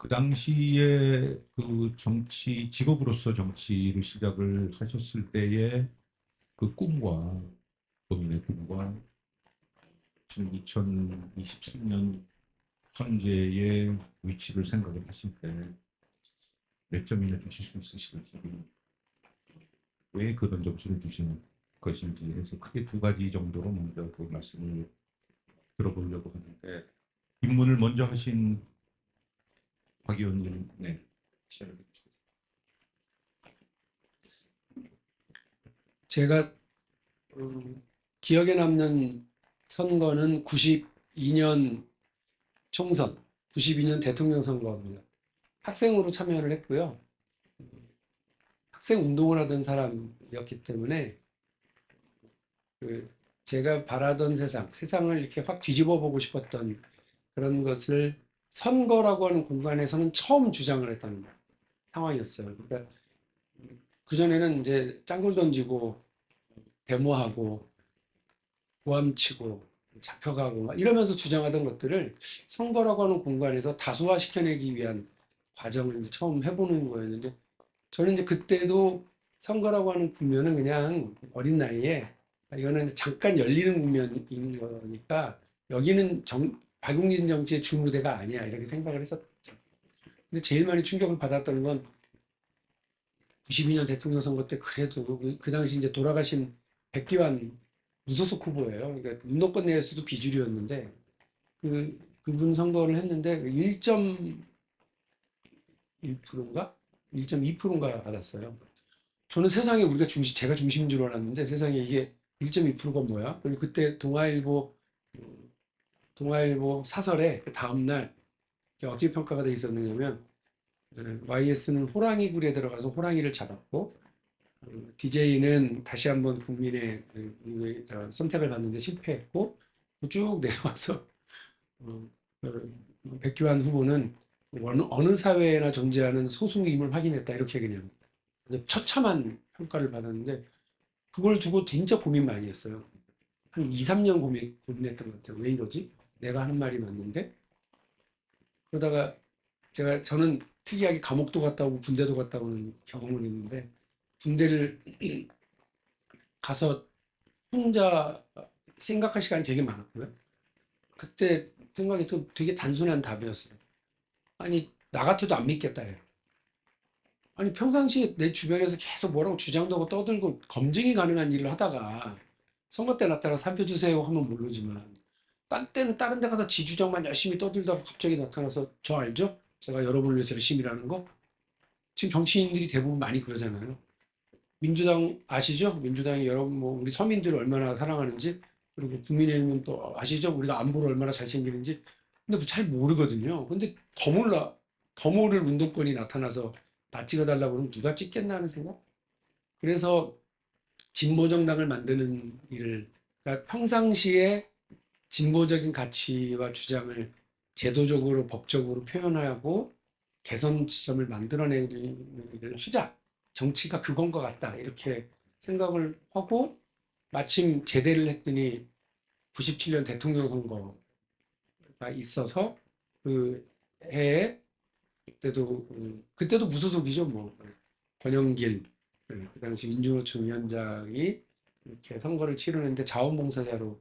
그 당시에 그 정치, 직업으로서 정치를 시작을 하셨을 때의 그 꿈과 본인의 꿈과 지금 2023년 현재의 위치를 생각을 하실 때 몇 점이나 주실 수 있으실지, 왜 그런 점수를 주시는 것인지 해서 크게 두 가지 정도로 먼저 그 말씀을 들어보려고 하는데, 입문을 먼저 하신 박 의원님, 네, 시작해 주시겠습니다. 제가 기억에 남는 선거는 92년 총선, 92년 대통령 선거입니다. 학생으로 참여를 했고요. 학생 운동을 하던 사람이었기 때문에 그 제가 바라던 세상을 이렇게 확 뒤집어 보고 싶었던 그런 것을 선거라고 하는 공간에서는 처음 주장을 했다는 상황이었어요. 그러니까 그전에는 이제 짱돌 던지고 데모하고 고함치고 잡혀가고 막 이러면서 주장하던 것들을 선거라고 하는 공간에서 다소화시켜내기 위한 과정을 이제 처음 해보는 거였는데, 저는 이제 그때도 선거라고 하는 국면은 그냥 어린 나이에 이거는 잠깐 열리는 국면인 거니까 여기는 박용진 정치의 주무대가 아니야, 이렇게 생각을 했었죠. 근데 제일 많이 충격을 받았던 건 92년 대통령 선거 때, 그래도 그 당시 이제 돌아가신 백기환 무소속 후보예요. 그러니까 문도권 내에서도 비주류였는데 그분 선거를 했는데 1.1%인가 1.2%인가 받았어요. 저는 세상에 제가 중심인 줄 알았는데, 세상에 이게 1.2%가 뭐야? 그리고 그때 동아일보 사설에 그 다음날 어떻게 평가가 돼 있었느냐면, YS는 호랑이 굴에 들어가서 호랑이를 잡았고, DJ는 다시 한번 국민의 선택을 받는데 실패했고, 쭉 내려와서 어, 백기환 후보는 어느 사회에나 존재하는 소수임을 확인했다, 이렇게 그냥 처참한 평가를 받았는데, 그걸 두고 진짜 고민 많이 했어요. 한 2, 3년 고민했던 것 같아요. 왜 이러지? 내가 하는 말이 맞는데? 그러다가 저는 특이하게 감옥도 갔다 오고 군대도 갔다 오는 경험을 했는데, 군대를 가서 혼자 생각할 시간이 되게 많았고요. 그때 생각이 또 되게 단순한 답이었어요. 아니, 나 같아도 안 믿겠다 해요. 아니, 평상시에 내 주변에서 계속 뭐라고 주장도 하고 떠들고 검증이 가능한 일을 하다가 선거 때 나타나서 한 표 주세요 하면 모르지만, 딴 때는 다른 데 가서 지 주장만 열심히 떠들다가 갑자기 나타나서, 저 알죠? 제가 여러분을 위해서 열심히 일하는 거? 지금 정치인들이 대부분 많이 그러잖아요. 민주당 아시죠? 민주당이 여러분 뭐 우리 서민들을 얼마나 사랑하는지, 그리고 국민의힘은 또 아시죠? 우리가 안보를 얼마나 잘 챙기는지. 근데 뭐잘 모르거든요. 근데 더 몰라. 더 모를 운동권이 나타나서 나 찍어달라고 그러면 누가 찍겠나 하는 생각? 그래서 진보정당을 만드는 일을, 그러니까 평상시에 진보적인 가치와 주장을 제도적으로 법적으로 표현하고 개선 지점을 만들어내는 일을 하자. 정치가 그건 것 같다, 이렇게 생각을 하고 마침 제대를 했더니 97년 대통령 선거가 있어서 그 해에, 그때도 무소속이죠. 뭐 권영길, 그 당시 민주노총 위원장이 이렇게 선거를 치르는데 자원봉사자로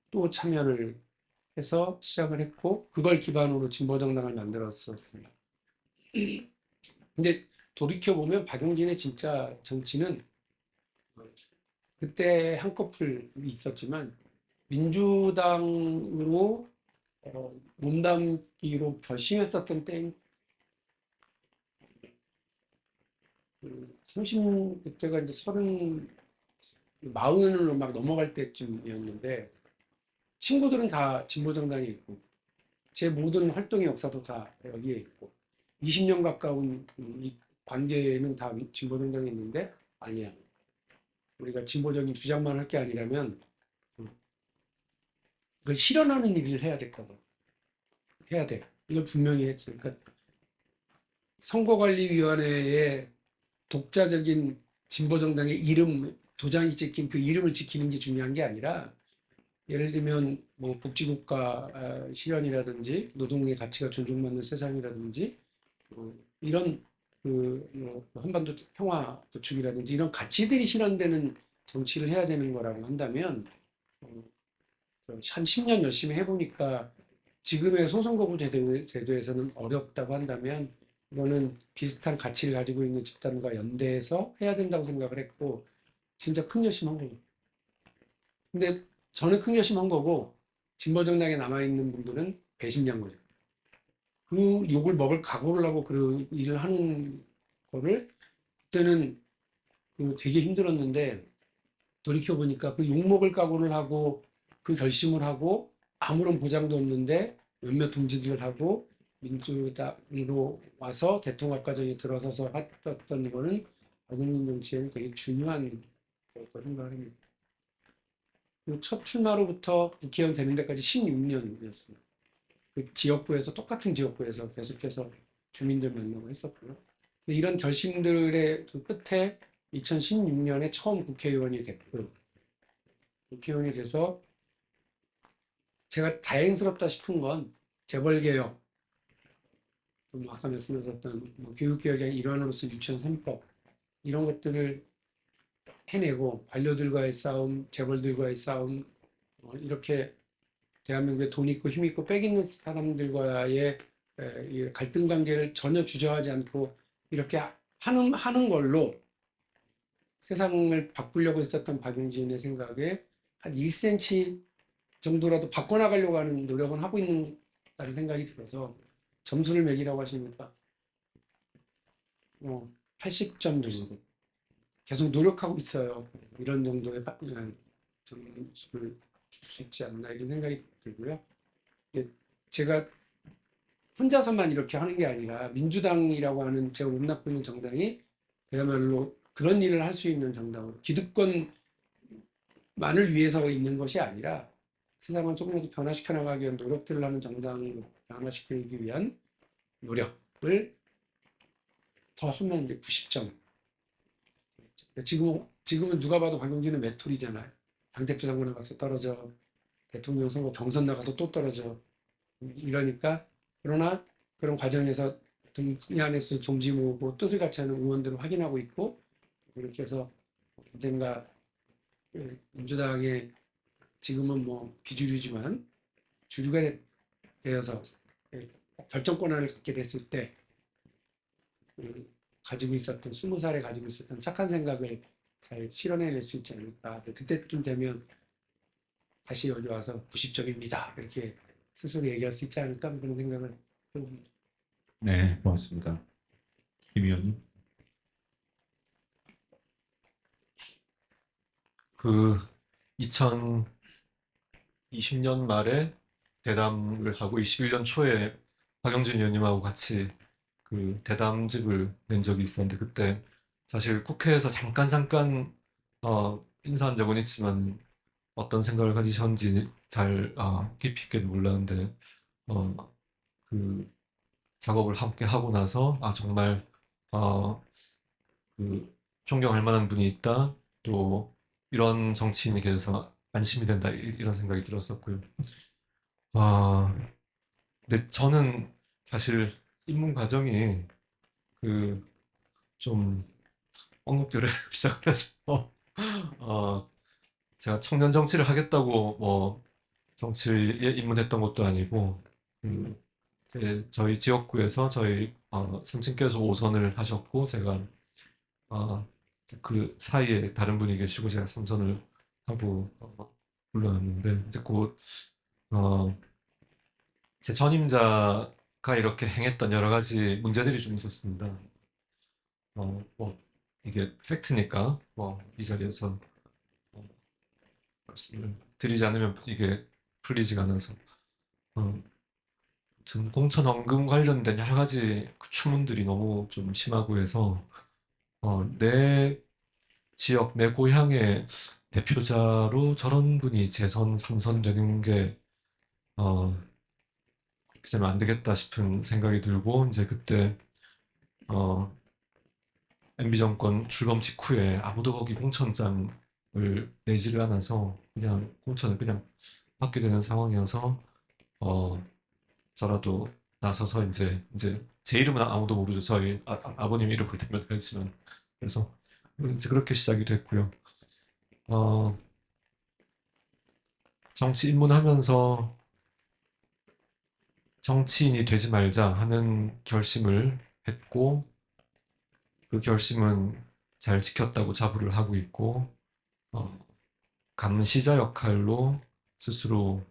또 참여를 해서 시작을 했고, 그걸 기반으로 진보정당을 만들었었습니다. 근데 돌이켜보면 박용진의 진짜 정치는 그때 한꺼풀 있었지만, 민주당으로 몸담기로 결심했었던 때인 그때가 이제 40을 막 넘어갈 때쯤이었는데, 친구들은 다 진보정당에 있고 제 모든 활동의 역사도 다 여기에 있고 20년 가까운 이 관계는 다 진보정당에 있는데, 아니야, 우리가 진보적인 주장만 할 게 아니라면 그걸 실현하는 일을 해야 될 거다. 해야 돼. 이걸 분명히 했어요. 그러니까 선거관리위원회의 독자적인 진보정당의 이름, 도장이 찍힌 그 이름을 지키는 게 중요한 게 아니라, 예를 들면 뭐 복지국가 실현이라든지 노동의 가치가 존중받는 세상이라든지 이런 뭐 한반도 평화 구축이라든지 이런 가치들이 실현되는 정치를 해야 되는 거라고 한다면 어, 한 10년 열심히 해보니까 지금의 소선거구 제도에서는 어렵다고 한다면 이거는 비슷한 가치를 가지고 있는 집단과 연대해서 해야 된다고 생각을 했고 진짜 큰 결심한 거죠. 근데 저는 큰 결심한 거고 진보정당에 남아있는 분들은 배신자인 거죠. 그 욕을 먹을 각오를 하고 그 일을 하는 거를 그때는 되게 힘들었는데 돌이켜보니까 그 욕먹을 각오를 하고 그 결심을 하고 아무런 보장도 없는데 몇몇 동지들을 하고 민주당으로 와서 대통합 과정에 들어서서 했던 거는 박영민 정치에는 되게 중요한 거라고 생각을 합니다. 첫 출마로부터 국회의원 되는 데까지 16년이었습니다. 그 지역구에서 똑같은 지역구에서 계속해서 주민들 만나고 했었고요. 이런 결심들의 그 끝에 2016년에 처음 국회의원이 됐고 국회의원이 돼서 제가 다행스럽다 싶은 건 재벌개혁, 아까 말씀하셨던 교육개혁의 일환으로서 유치원 3법 이런 것들을 해내고 관료들과의 싸움, 재벌들과의 싸움 이렇게 대한민국에 돈 있고 힘 있고 빽 있는 사람들과의 이 갈등 관계를 전혀 주저하지 않고 이렇게 하는 걸로 세상을 바꾸려고 했었던 박용진의 생각에 한 1cm 정도라도 바꿔나가려고 하는 노력은 하고 있다는 생각이 들어서 점수를 매기라고 하시니까 80점 정도 계속 노력하고 있어요. 이런 정도의 점수를 줄 수 있지 않나 이런 생각이 들고요. 제가 혼자서만 이렇게 하는 게 아니라 민주당이라고 하는 제가 용납하고 있는 정당이 그야말로 그런 일을 할 수 있는 정당으로 기득권만을 위해서 있는 것이 아니라 세상을 조금이라도 변화시켜 나가기 위한 노력들을 하는 정당을 변화시키기 위한 노력을 더 하면 이제 90점. 지금은 누가 봐도 박용진은 외톨이잖아요. 당대표 선거 나가서 떨어져, 대통령 선거 경선 나가서 또 떨어져. 이러니까 그러나 그런 과정에서 이 안에서 동지 모으고 뜻을 같이 하는 의원들을 확인하고 있고 이렇게 해서 언젠가 민주당의 지금은 뭐 비주류지만 주류가 되어서 결정권을 갖게 됐을 때 가지고 있었던 20살에 가지고 있었던 착한 생각을 잘 실현해낼 수 있지 않을까. 그때쯤 되면 다시 여기 와서 90점입니다. 이렇게 스스로 얘기할 수 있지 않을까 그런 생각을 해봅니다. 네, 고맙습니다. 김 의원님. 그 2020년 말에 대담을 하고 21년 초에 박영진 의원님하고 같이 그 대담집을 낸 적이 있었는데 그때 사실 국회에서 잠깐 인사한 적은 있지만 어떤 생각을 가지셨는지 잘 깊이 있게 몰랐는데 그 작업을 함께 하고 나서 정말 그 존경할 만한 분이 있다. 또 이런 정치인이 계셔서 안심이 된다. 이런 생각이 들었었고요. 아, 근데 저는 사실 입문 과정이 그 좀 엉겁결에 시작을 해서 어, 제가 청년 정치를 하겠다고 뭐 정치에 입문했던 것도 아니고 저희 지역구에서 저희 선친께서 5선을 하셨고 제가 그 사이에 다른 분이 계시고 제가 3선을 하고 물러났는데 이제 곧 제 전임자가 이렇게 행했던 여러 가지 문제들이 좀 있었습니다. 뭐 이게 팩트니까 뭐 이 자리에서 말씀을 드리지 않으면 이게 풀리지가 않아서 아무튼 공천 원금 관련된 여러 가지 그 추문들이 너무 좀 심하고 해서 내 지역, 내 고향의 대표자로 저런 분이 재선, 3선 되는 게 그렇게 되면 안 되겠다 싶은 생각이 들고 이제 그때 MB 정권 출범 직후에 아무도 거기 공천장을 내지를 않아서 그냥 공천을 그냥 받게 되는 상황이어서 저라도 나서서 이제 제 이름은 아무도 모르죠. 저희 아버님 이름을 대면 알지만. 그래서 이제 그렇게 시작이 됐고요. 어, 정치 입문하면서 정치인이 되지 말자 하는 결심을 했고, 그 결심은 잘 지켰다고 자부를 하고 있고, 어, 감시자 역할로 스스로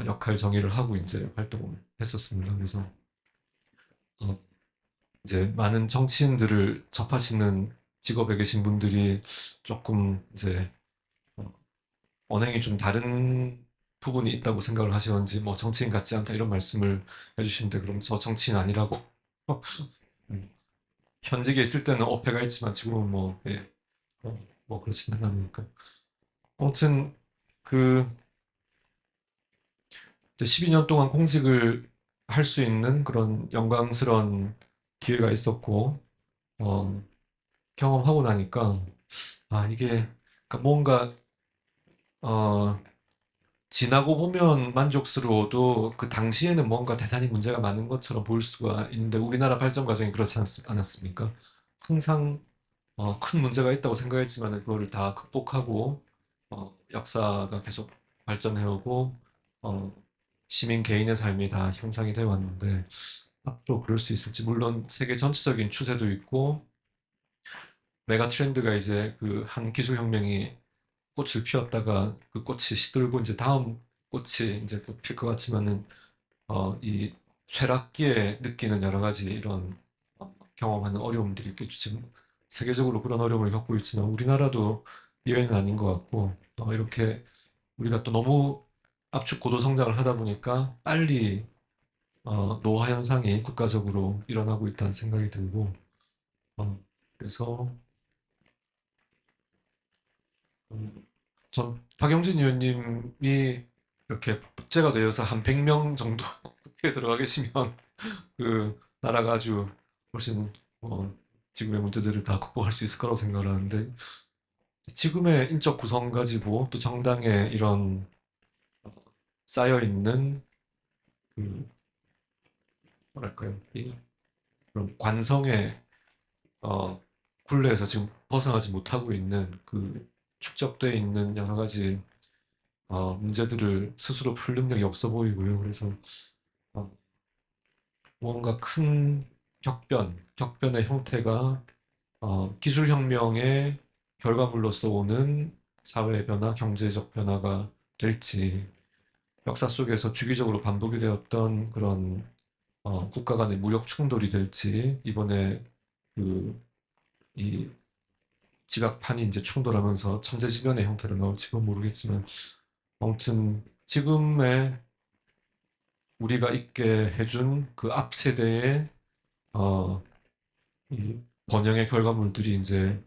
역할 정의를 하고 이제 활동을 했었습니다. 그래서 어, 이제 많은 정치인들을 접하시는 직업에 계신 분들이 조금 이제 어, 언행이 좀 다른 부분이 있다고 생각을 하시는지 뭐 정치인 같지 않다 이런 말씀을 해주시는데 그럼 저 정치인 아니라고 음, 현직에 있을 때는 어폐가 있지만 지금은 뭐, 예, 뭐 그렇지는 않으니까 아무튼 그 12년 동안 공직을 할 수 있는 그런 영광스러운 기회가 있었고 어, 경험하고 나니까 아 이게 그러니까 뭔가 어, 지나고 보면 만족스러워도 그 당시에는 뭔가 대단히 문제가 많은 것처럼 보일 수가 있는데 우리나라 발전 과정이 그렇지 않았습니까? 항상 큰 문제가 있다고 생각했지만 그거를 다 극복하고 역사가 계속 발전해오고 어, 시민 개인의 삶이 다 형상이 되어 왔는데 앞으로 그럴 수 있을지 물론 세계 전체적인 추세도 있고 메가 트렌드가 이제 그 한 기술혁명이 꽃을 피웠다가 그 꽃이 시들고 이제 다음 꽃이 이제 필 것 같지만은 이 쇠락기에 느끼는 여러 가지 이런 경험하는 어려움들이 있겠죠. 지금 세계적으로 그런 어려움을 겪고 있지만 우리나라도 예외는 아닌 것 같고 이렇게 우리가 또 너무 압축 고도 성장을 하다 보니까 빨리 노화 현상이 국가적으로 일어나고 있다는 생각이 들고 그래서 음, 전 박영진 의원님이 이렇게 복제가 되어서 한 100명 정도 국회에 들어가 계시면 그 나라가 아주 훨씬 지금의 문제들을 다 극복할 수 있을 거라고 생각을 하는데 지금의 인적 구성 가지고 또 정당에 이런 쌓여 있는 그 뭐랄까요 이 그런 관성의 어, 굴레에서 지금 벗어나지 못하고 있는 그 축적돼 있는 여러 가지 문제들을 스스로 풀 능력이 없어 보이고요. 그래서 어, 뭔가 큰 격변의 형태가 기술혁명의 결과물로서 오는 사회 변화, 경제적 변화가 될지, 역사 속에서 주기적으로 반복이 되었던 그런 국가 간의 무력 충돌이 될지, 이번에 그, 이 지각판이 이제 충돌하면서 천재지변의 형태로 나올지 는 모르겠지만, 아무튼 지금의 우리가 있게 해준 그 앞 세대의 어, 이 번영의 결과물들이 이제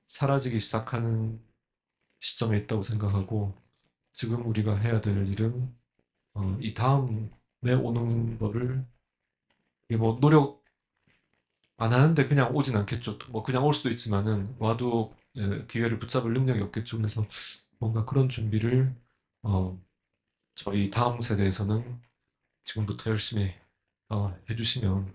사라지기 시작하는 시점에 있다고 생각하고 지금 우리가 해야 될 일은 이 다음에 오는 거를 이게 뭐 노력 안 하는데 그냥 오진 않겠죠. 뭐 그냥 올 수도 있지만은 와도 기회를 붙잡을 능력이 없겠죠. 그래서 뭔가 그런 준비를 어, 저희 다음 세대에서는 지금부터 열심히 해주시면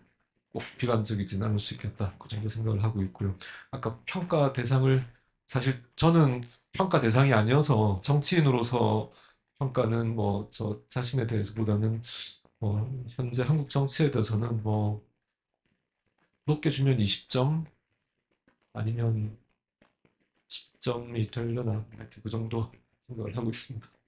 꼭 비관적이진 않을 수 있겠다. 그 정도 생각을 하고 있고요. 아까 평가 대상을 사실 저는 평가 대상이 아니어서 정치인으로서 평가는 뭐 저 자신에 대해서보다는 현재 한국 정치에 대해서는 뭐 높게 주면 20점 아니면 10점이 되려나 하여튼 그 정도 생각을 하고 있습니다.